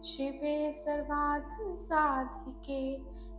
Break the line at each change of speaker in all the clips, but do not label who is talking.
शिवे सर्वार्थसाधिके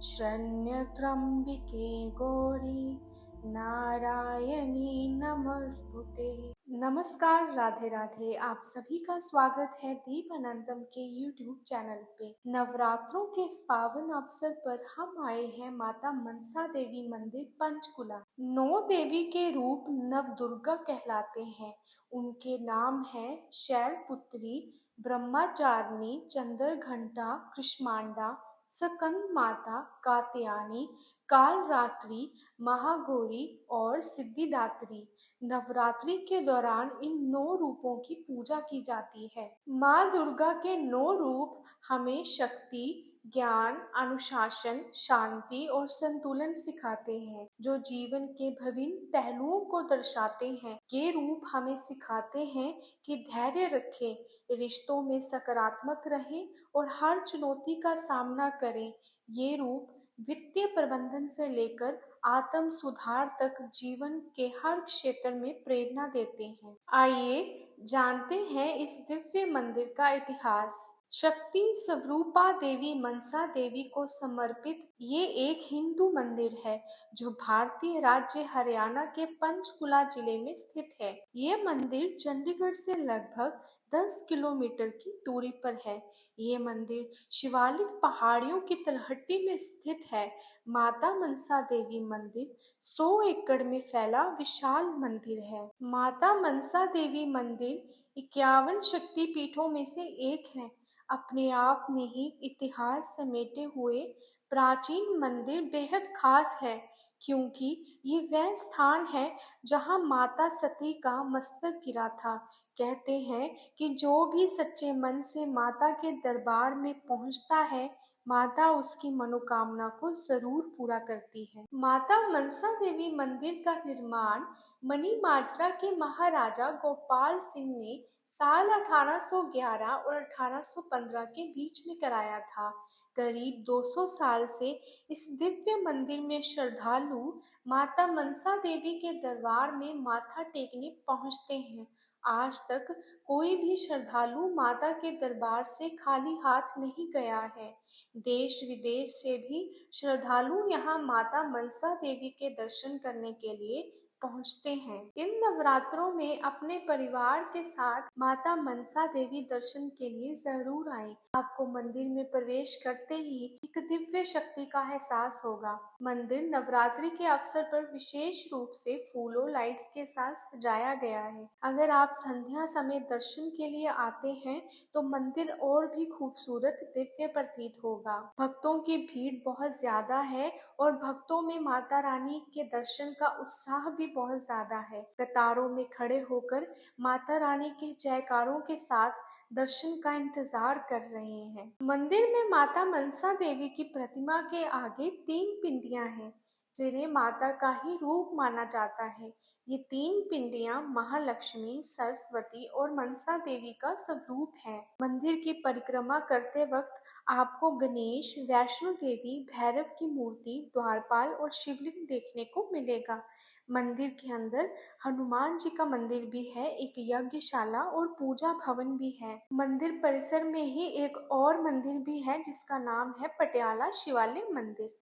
शरण्यत्र्यम्बिके गौरी नारायणी नमस्तुते। नमस्कार, राधे राधे। आप सभी का स्वागत है दीप अनंतम के YouTube चैनल पे। नवरात्रों के इस पावन अवसर पर हम आए हैं माता मनसा देवी मंदिर पंचकुला। 9 देवी के रूप नव दुर्गा कहलाते हैं। उनके नाम हैं शैलपुत्री, ब्रह्मचारिणी, चंद्रघंटा, कृष्मांडा, सकंद माता, कात्यायनी, कालरात्रि, महागौरी और सिद्धिदात्री। नवरात्रि के दौरान इन 9 रूपों की पूजा की जाती है। माँ दुर्गा के 9 रूप हमें शक्ति, ज्ञान, अनुशासन, शांति और संतुलन सिखाते हैं, जो जीवन के विभिन्न पहलुओं को दर्शाते हैं। ये रूप हमें सिखाते हैं कि धैर्य रखें, रिश्तों में सकारात्मक रहें और हर चुनौती का सामना करें। ये रूप वित्तीय प्रबंधन से लेकर आत्म सुधार तक जीवन के हर क्षेत्र में प्रेरणा देते हैं। आइए जानते हैं इस दिव्य मंदिर का इतिहास। शक्ति स्वरूपा देवी मनसा देवी को समर्पित ये एक हिंदू मंदिर है जो भारतीय राज्य हरियाणा के पंचकुला जिले में स्थित है। ये मंदिर चंडीगढ़ से लगभग 10 किलोमीटर की दूरी पर है। ये मंदिर शिवालिक पहाड़ियों की तलहटी में स्थित है। माता मनसा देवी मंदिर 100 एकड़ में फैला विशाल मंदिर है। माता मनसा देवी मंदिर 51 शक्ति पीठों में से एक है। अपने आप में ही इतिहास समेटे हुए प्राचीन मंदिर बेहद खास है, क्योंकि ये वह स्थान है जहाँ माता सती का मस्तक गिरा था। कहते हैं कि जो भी सच्चे मन से माता के दरबार में पहुँचता है, माता उसकी मनोकामना को जरूर पूरा करती है। माता मनसा देवी मंदिर का निर्माण मणिमाजरा के महाराजा गोपाल सिंह ने साल 1811 और 1815 के बीच में कराया था। करीब 200 साल से इस दिव्य मंदिर में श्रद्धालु माता मनसा देवी के दरबार में माथा टेकने पहुंचते हैं। आज तक कोई भी श्रद्धालु माता के दरबार से खाली हाथ नहीं गया है। देश विदेश से भी श्रद्धालु यहाँ माता मनसा देवी के दर्शन करने के लिए पहुंचते हैं। इन नवरात्रों में अपने परिवार के साथ माता मनसा देवी दर्शन के लिए जरूर आएं। आपको मंदिर में प्रवेश करते ही एक दिव्य शक्ति का एहसास होगा। मंदिर नवरात्रि के अवसर पर विशेष रूप से फूलों, लाइट्स के साथ सजाया गया है। अगर आप संध्या समय दर्शन के लिए आते हैं तो मंदिर और भी खूबसूरत दिव्य प्रतीत होगा। भक्तों की भीड़ बहुत ज्यादा है और भक्तों में माता रानी के दर्शन का उत्साह भी बहुत ज्यादा है। कतारों में खड़े होकर माता रानी के जयकारों के साथ दर्शन का इंतजार कर रहे हैं। मंदिर में माता मनसा देवी की प्रतिमा के आगे 3 पिंडियां हैं, जिन्हें माता का ही रूप माना जाता है। ये 3 पिंडियां महालक्ष्मी, सरस्वती और मनसा देवी का स्वरूप है। मंदिर की परिक्रमा करते वक्त आपको गणेश, वैष्णो देवी, भैरव की मूर्ति, द्वारपाल और शिवलिंग देखने को मिलेगा। मंदिर के अंदर हनुमान जी का मंदिर भी है, एक यज्ञशाला और पूजा भवन भी है। मंदिर परिसर में ही एक और मंदिर भी है जिसका नाम है पटियाला शिवालय मंदिर।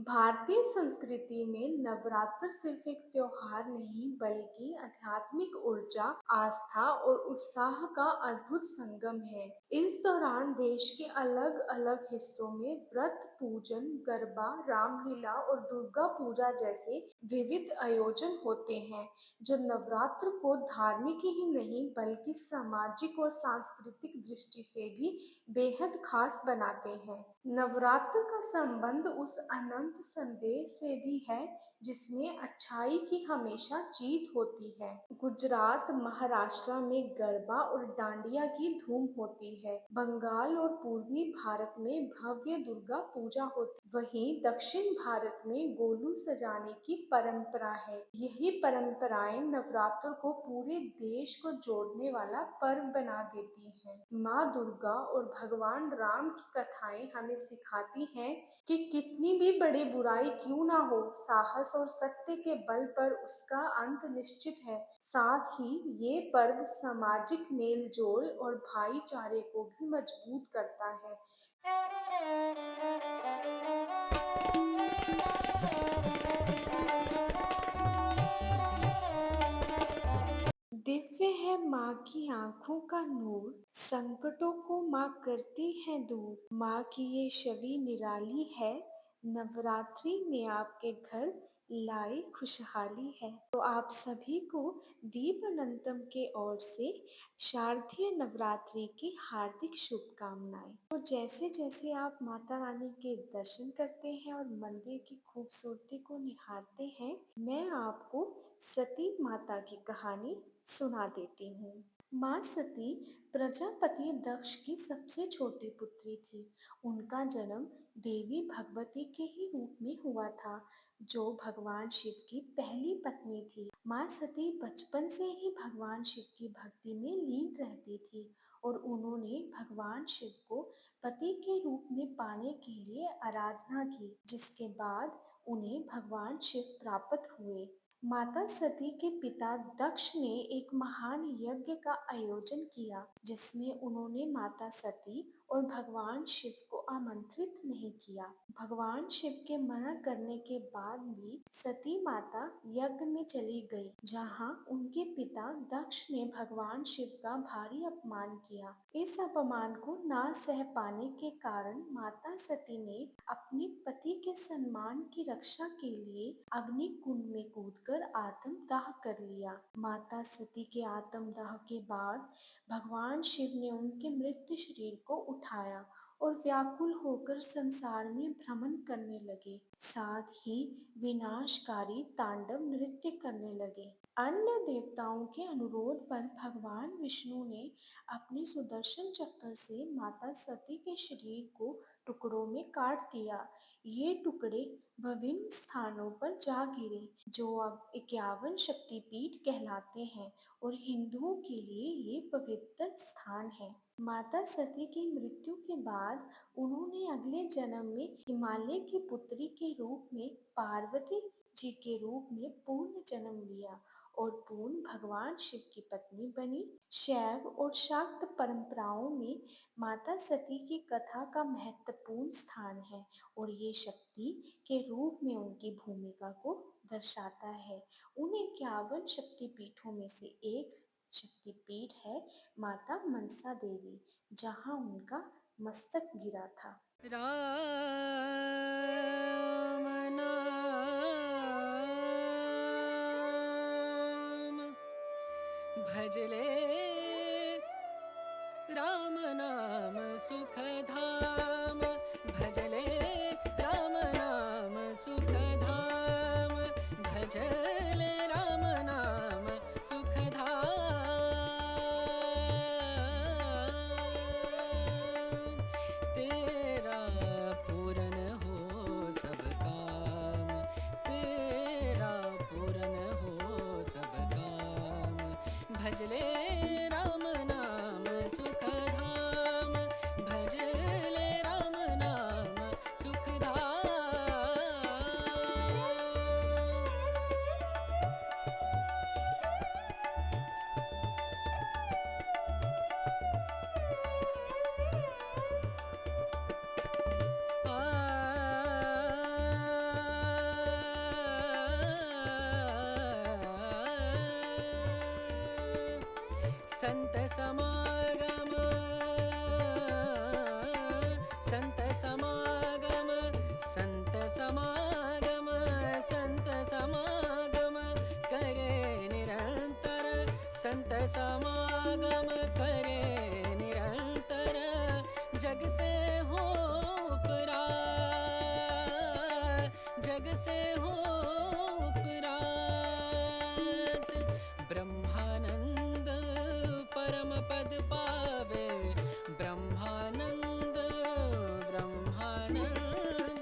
भारतीय संस्कृति में नवरात्र सिर्फ एक त्योहार नहीं बल्कि आध्यात्मिक ऊर्जा, आस्था और उत्साह का अद्भुत संगम है। इस दौरान देश के अलग अलग हिस्सों में व्रत, पूजन, गरबा, रामलीला और दुर्गा पूजा जैसे विविध आयोजन होते हैं, जो नवरात्र को धार्मिक ही नहीं बल्कि सामाजिक और सांस्कृतिक दृष्टि से भी बेहद खास बनाते हैं। नवरात्र का संबंध उस अनंत संदेश से भी है जिसमें अच्छाई की हमेशा जीत होती है। गुजरात, महाराष्ट्र में गरबा और डांडिया की धूम होती है। बंगाल और पूर्वी भारत में भव्य दुर्गा पूजा पूजा होती। वहीं दक्षिण भारत में गोलू सजाने की परंपरा है। यही परंपराएं नवरात्र को पूरे देश को जोड़ने वाला पर्व बना देती हैं। माँ दुर्गा और भगवान राम की कथाएं हमें सिखाती हैं कि कितनी भी बड़ी बुराई क्यों ना हो, साहस और सत्य के बल पर उसका अंत निश्चित है। साथ ही ये पर्व सामाजिक मेल जोल और भाईचारे को भी मजबूत करता है। दिव्य है माँ की आंखों का नूर, संकटों को माँ करती है दूर। माँ की ये छवि निराली है, नवरात्रि में आपके घर लाई खुशहाली है। तो आप सभी को दीप अनंतम के ओर से शारदीय नवरात्रि की हार्दिक शुभकामनाएं। तो जैसे जैसे आप माता रानी के दर्शन करते हैं और मंदिर की खूबसूरती को निहारते हैं, मैं आपको सती माता की कहानी सुना देती हूँ। माँ सती प्रजापति दक्ष की सबसे छोटी पुत्री थी। उनका जन्म देवी भगवती के ही रूप में हुआ था, जो भगवान शिव की पहली पत्नी थी। माँ सती बचपन से ही भगवान शिव की भक्ति में लीन रहती थी और उन्होंने भगवान शिव को पति के रूप में पाने के लिए आराधना की, जिसके बाद उन्हें भगवान शिव प्राप्त हुए। माता सती के पिता दक्ष ने एक महान यज्ञ का आयोजन किया, जिसमें उन्होंने माता सती और भगवान शिव को आमंत्रित नहीं किया। भगवान शिव के मना करने के बाद भी सती माता यज्ञ में चली गई, जहां उनके पिता दक्ष ने भगवान शिव का भारी अपमान किया। इस अपमान को ना सह पाने के कारण माता सती ने अपने पति के सम्मान की रक्षा के लिए अग्नि कुंड में कूदकर आत्मदाह कर लिया। माता सती के आत्मदाह के बाद भगवान शिव ने उनके मृत शरीर को उठाया और व्याकुल होकर संसार में भ्रमण करने लगे। साथ ही विनाशकारी तांडव नृत्य करने लगे। अन्य देवताओं के अनुरोध पर भगवान विष्णु ने अपने सुदर्शन चक्र से माता सती के शरीर को टुकड़ों में काट दिया। ये टुकड़े विभिन्न स्थानों पर जा गिरे, जो अब 51 शक्तिपीठ कहलाते हैं और हिंदुओं के लिए ये पवित्र स्थान है। माता सती की मृत्यु के बाद उन्होंने अगले जन्म में हिमालय की पुत्री के रूप में पार्वती जी के रूप में पूर्ण जन्म लिया और पूर्ण भगवान शिव की पत्नी बनी। शैव और शाक्त परंपराओं में माता सती की कथा का महत्वपूर्ण स्थान है और ये शक्ति के रूप में उनकी भूमिका को दर्शाता है। उन 51 शक्तिपीठों में से एक शक्तिपीठ है माता मनसा देवी, जहाँ उनका मस्तक गिरा था।
राम नाम भजले, राम नाम सुखधाम भजले, राम नाम सुखधाम भजले, राम नाम सुखधाम। तेरा पूरन हो सब काम, तेरा पूरन हो सब काम भजले, राम नाम सुखधाम भजले, राम नाम संत समागम, संत समागम, संत समागम, संत समागम करे निरंतर, संत समागम करे निरंतर, जग से हो उपरात, जग से हो उपरात, ब्रह्मानंद परम पद पावे, ब्रह्मानंद ब्रह्मानंद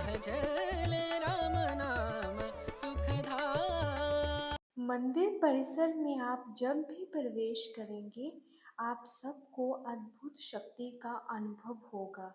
भजले राम नाम सुखदाय।
मंदिर परिसर में आप जब भी प्रवेश करेंगे, आप सबको अद्भुत शक्ति का अनुभव होगा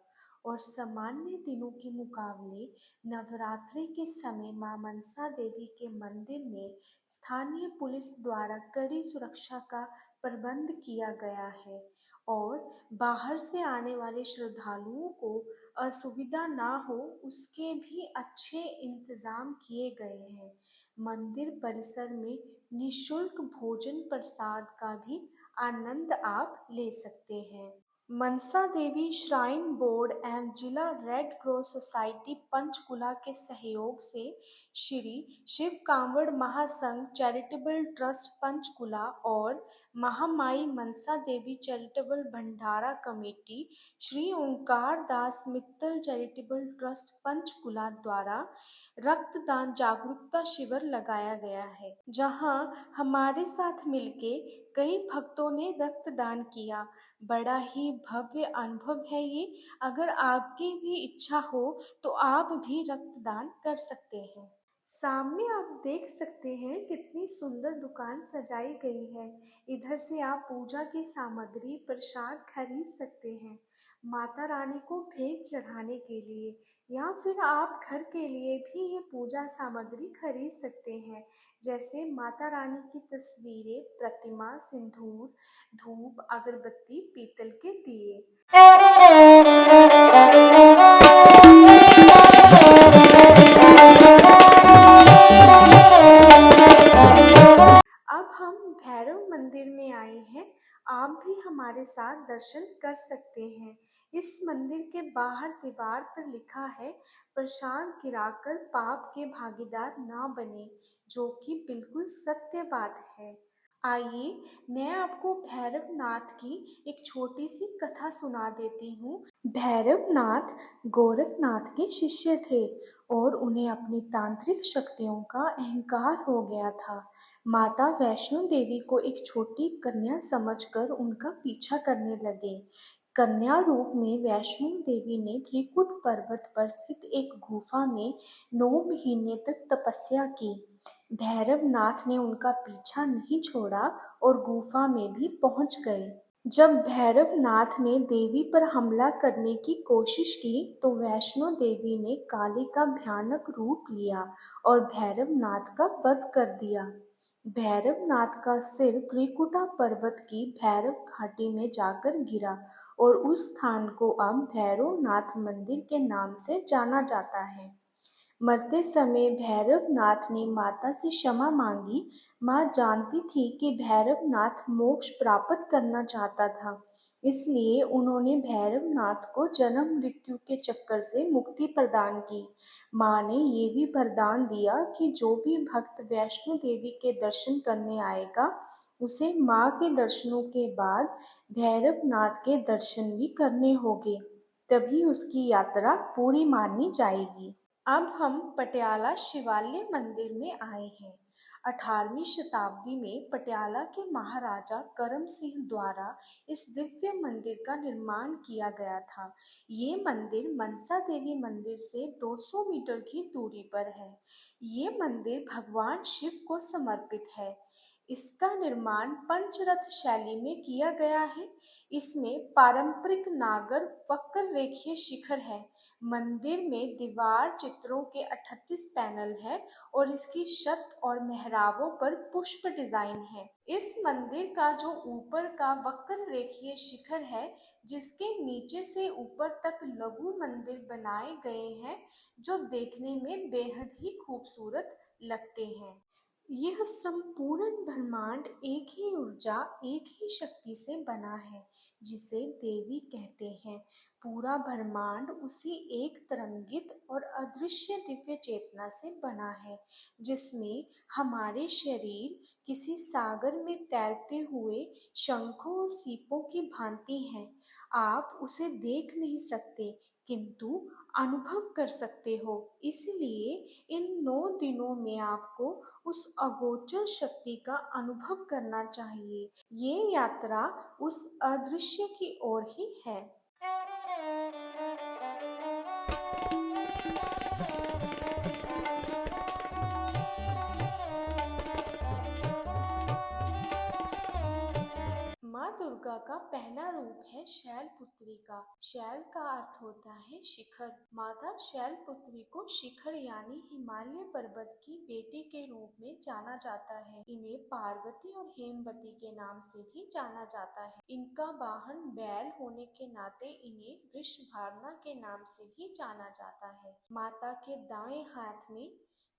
और सामान्य दिनों के मुकाबले नवरात्रि के समय मां मनसा देवी के मंदिर में स्थानीय पुलिस द्वारा कड़ी सुरक्षा का प्रबंध किया गया है और बाहर से आने वाले श्रद्धालुओं को असुविधा ना हो उसके भी अच्छे इंतजाम किए गए हैं। मंदिर परिसर में निशुल्क भोजन प्रसाद का भी आनंद आप ले सकते हैं। मनसा देवी श्राइन बोर्ड एवं जिला रेड क्रॉस सोसाइटी पंचकुला के सहयोग से श्री शिव कांवड़ महासंघ चैरिटेबल ट्रस्ट पंचकुला और महामाई मनसा देवी चैरिटेबल भंडारा कमेटी श्री ओंकार दास मित्तल चैरिटेबल ट्रस्ट पंचकुला द्वारा रक्तदान जागरूकता शिविर लगाया गया है, जहां हमारे साथ मिलके कई भक्तों ने रक्तदान किया। बड़ा ही भव्य अनुभव है ये। अगर आपकी भी इच्छा हो तो आप भी रक्तदान कर सकते हैं। सामने आप देख सकते हैं कितनी सुंदर दुकान सजाई गई है। इधर से आप पूजा की सामग्री प्रसाद खरीद सकते हैं माता रानी को भेंट चढ़ाने के लिए, या फिर आप घर के लिए भी ये पूजा सामग्री खरीद सकते हैं, जैसे माता रानी की तस्वीरें, प्रतिमा, सिंदूर, धूप, अगरबत्ती, पीतल के दिए। अब हम भैरव मंदिर में आए हैं। आप भी हमारे साथ दर्शन कर सकते हैं। इस मंदिर के बाहर दीवार पर लिखा है, प्रसाद गिराकर पाप के भागीदार ना बने, जो कि बिल्कुल सत्य बात है। आइए मैं आपको भैरवनाथ की एक छोटी सी कथा सुना देती हूँ। भैरवनाथ गोरखनाथ के शिष्य थे और उन्हें अपनी तांत्रिक शक्तियों का अहंकार हो गया था। माता वैष्णो देवी को एक छोटी कन्या समझकर उनका पीछा करने लगे। कन्या रूप में वैष्णो देवी ने त्रिकुट पर्वत पर स्थित एक गुफा में 9 महीने तक तपस्या की। भैरवनाथ ने उनका पीछा नहीं छोड़ा और गुफा में भी पहुंच गए। जब भैरवनाथ ने देवी पर हमला करने की कोशिश की तो वैष्णो देवी ने काली का भयानक रूप लिया और भैरवनाथ का वध कर दिया। भैरवनाथ का सिर त्रिकुटा पर्वत की भैरव घाटी में जाकर गिरा और उस स्थान को अब भैरवनाथ मंदिर के नाम से जाना जाता है। मरते समय भैरवनाथ ने माता से क्षमा मांगी। माँ जानती थी कि भैरवनाथ मोक्ष प्राप्त करना चाहता था, इसलिए उन्होंने भैरवनाथ को जन्म मृत्यु के चक्कर से मुक्ति प्रदान की। माँ ने ये भी वरदान दिया कि जो भी भक्त वैष्णो देवी के दर्शन करने आएगा, उसे माँ के दर्शनों के बाद भैरवनाथ के दर्शन भी करने होंगे, तभी उसकी यात्रा पूरी मानी जाएगी। अब हम पटियाला शिवालय मंदिर में आए हैं। 18वीं शताब्दी में पटियाला के महाराजा करम सिंह द्वारा इस दिव्य मंदिर का निर्माण किया गया था। ये मंदिर मनसा देवी मंदिर से 200 मीटर की दूरी पर है। ये मंदिर भगवान शिव को समर्पित है। इसका निर्माण पंचरथ शैली में किया गया है। इसमें पारंपरिक नागर वक्र रेखीय शिखर है। मंदिर में दीवार चित्रों के 38 पैनल हैं और इसकी छत और मेहराबों पर पुष्प डिजाइन है। इस मंदिर का जो ऊपर का वक्र रेखीय शिखर है, जिसके नीचे से ऊपर तक लघु मंदिर बनाए गए हैं, जो देखने में बेहद ही खूबसूरत लगते हैं। यह संपूर्ण ब्रह्मांड एक ही ऊर्जा, एक ही शक्ति से बना है, जिसे देवी कहते हैं। पूरा ब्रह्मांड उसी एक तरंगित और अदृश्य दिव्य चेतना से बना है, जिसमें हमारे शरीर किसी सागर में तैरते हुए शंखों और सीपों की भांति हैं। आप उसे देख नहीं सकते, किंतु अनुभव कर सकते हो। इसलिए इन 9 दिनों में आपको उस अगोचर शक्ति का अनुभव करना चाहिए। ये यात्रा उस अदृश्य की ओर ही है। दुर्गा का पहला रूप है शैलपुत्री का। शैल का अर्थ होता है शिखर। माता शैलपुत्री को शिखर यानी हिमालय पर्वत की बेटी के रूप में जाना जाता है। इन्हें पार्वती और हेमवती के नाम से भी जाना जाता है। इनका वाहन बैल होने के नाते इन्हें वृषभार्ना के नाम से भी जाना जाता है। माता के दाएं हाथ में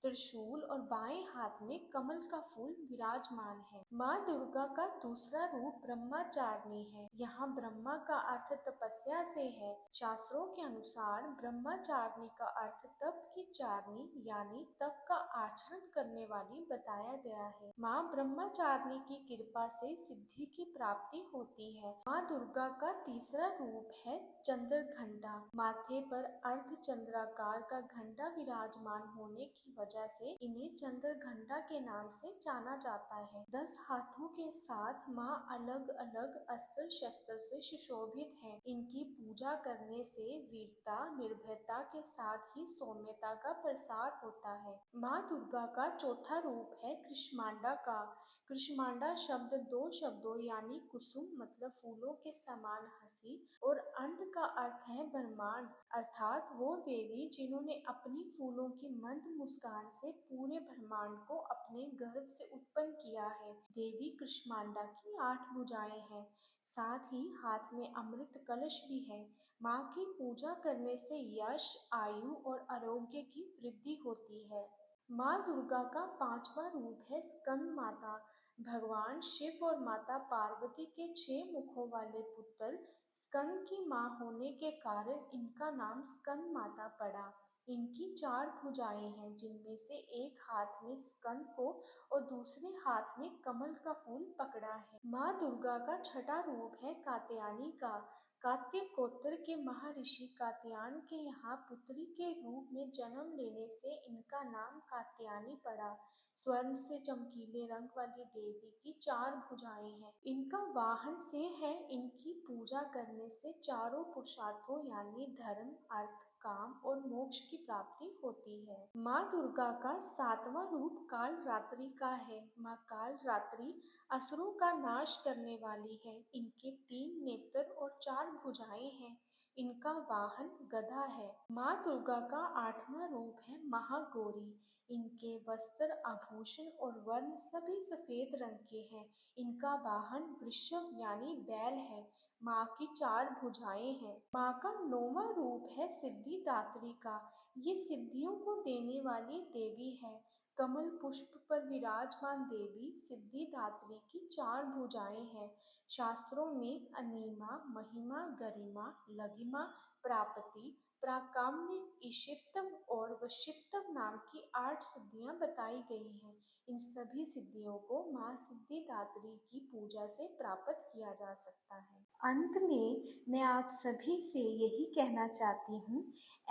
त्रिशूल और बाएं हाथ में कमल का फूल विराजमान है। माँ दुर्गा का दूसरा रूप ब्रह्मचारिणी है। यहाँ ब्रह्मा का अर्थ तपस्या से है। शास्त्रों के अनुसार ब्रह्मचारिणी का अर्थ तप की चारणी यानी तप का आचरण करने वाली बताया गया है। माँ ब्रह्मचारिणी की कृपा से सिद्धि की प्राप्ति होती है। माँ दुर्गा का तीसरा रूप है चंद्रघंटा। माथे पर अर्ध चंद्राकार का घंटा विराजमान होने की वजह से इन्हें चंद्रघंटा के नाम से जाना जाता है। 10 हाथों के साथ माँ अलग अलग अस्त्र शस्त्र से सुशोभित है। इनकी पूजा करने से वीरता निर्भयता के साथ ही सौम्यता का प्रसार होता है। माँ दुर्गा का चौथा रूप है कृष्मांडा का। कृष्मांडा शब्द दो शब्दों यानी कुसुम मतलब फूलों के समान हंसी और अंड का अर्थ है ब्रह्मांड, अर्थात वो देवी जिन्होंने अपनी फूलों की मंद मुस्कान से पूरे ब्रह्मांड को अपने गर्भ से उत्पन्न किया है। देवी कृष्मांडा की 8 भुजाएं हैं, साथ ही हाथ में अमृत कलश भी है। माँ की पूजा करने से यश, आयु और आरोग्य की वृद्धि होती है। माँ दुर्गा का 5वां रूप है स्कंद माता। भगवान शिव और माता पार्वती के 6 मुखों वाले पुत्र स्कंद की माँ होने के कारण इनका नाम स्कंद माता पड़ा। इनकी 4 भुजाएं हैं जिनमें से एक हाथ में स्कंद को और दूसरे हाथ में कमल का फूल पकड़ा है। माँ दुर्गा का 6वां रूप है कात्यायनी का। कात्य गोत्र के महर्षि कात्यायन के यहाँ पुत्री के रूप में जन्म लेने से इनका नाम कात्यायनी पड़ा। स्वर्ण से चमकीले रंग वाली देवी की 4 भुजाएं हैं। इनका वाहन सिंह है। इनकी पूजा करने से चारों पुरुषार्थों यानी धर्म, अर्थ, काम और मोक्ष की प्राप्ति होती है। माँ दुर्गा का 7वां रूप काल रात्रि का है। माँ काल रात्रि असुरों का नाश करने वाली है। इनके 3 नेत्र और 4 भुजाएं हैं। इनका वाहन गदा है। माँ दुर्गा का 8वां रूप है महागौरी। इनके वस्त्र, आभूषण और वर्ण सभी सफेद रंग के हैं। इनका वाहन वृषभ यानी बैल है। माँ की 4 भुजाएं हैं। माँ का 9वां रूप है सिद्धिदात्री का। ये सिद्धियों को देने वाली देवी है। कमल पुष्प पर विराजमान देवी सिद्धिदात्री की 4 भुजाएं हैं। शास्त्रों में अनिमा, महिमा, गरिमा, लघिमा, प्राप्ति, प्राकाम्य, ईशितम और वशिष्ठम नाम की 8 सिद्धियां बताई गई हैं। इन सभी सिद्धियों को माँ सिद्धिदात्री की पूजा से प्राप्त किया जा सकता है। अंत में मैं आप सभी से यही कहना चाहती हूँ,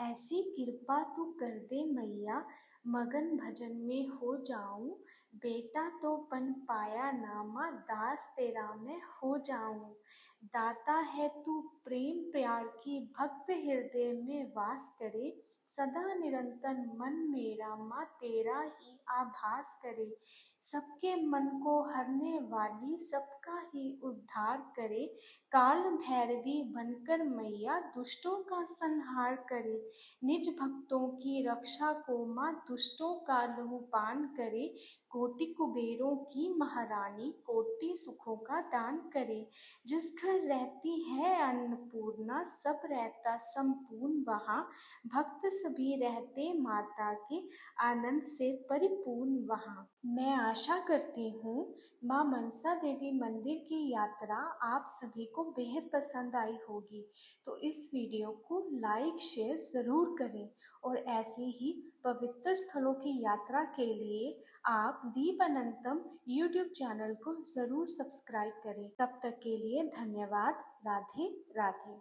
ऐसी कृपा तू कर दे मैया, मगन भजन में हो जाऊं। बेटा तो बन पाया ना माँ, दास तेरा मैं हो जाऊं। दाता है तू प्रेम प्यार की, भक्त हृदय में वास करे। सदा निरंतर मन मेरा माँ तेरा ही आभास करे। सबके मन को हरने वाली, सबका ही उद्धार करे। काल भैरवी बनकर मैया दुष्टों का संहार करे। निज भक्तों की रक्षा को माँ दुष्टों का लहूपान करे। कोटि कुबेरों की महारानी, कोटि सुखों का दान करे। जिस घर रहती है अन्नपूर्णा, सब रहता संपूर्ण वहाँ। भक्त सभी रहते माता के, आनंद से परिपूर्ण वहाँ। मैं आशा करती हूँ माँ मनसा देवी मंदिर की यात्रा आप सभी को बेहद पसंद आई होगी। तो इस वीडियो को लाइक शेयर ज़रूर करें और ऐसे ही पवित्र स्थलों की यात्रा के लिए आप दीप अनंतम यूट्यूब चैनल को ज़रूर सब्सक्राइब करें। तब तक के लिए धन्यवाद। राधे राधे।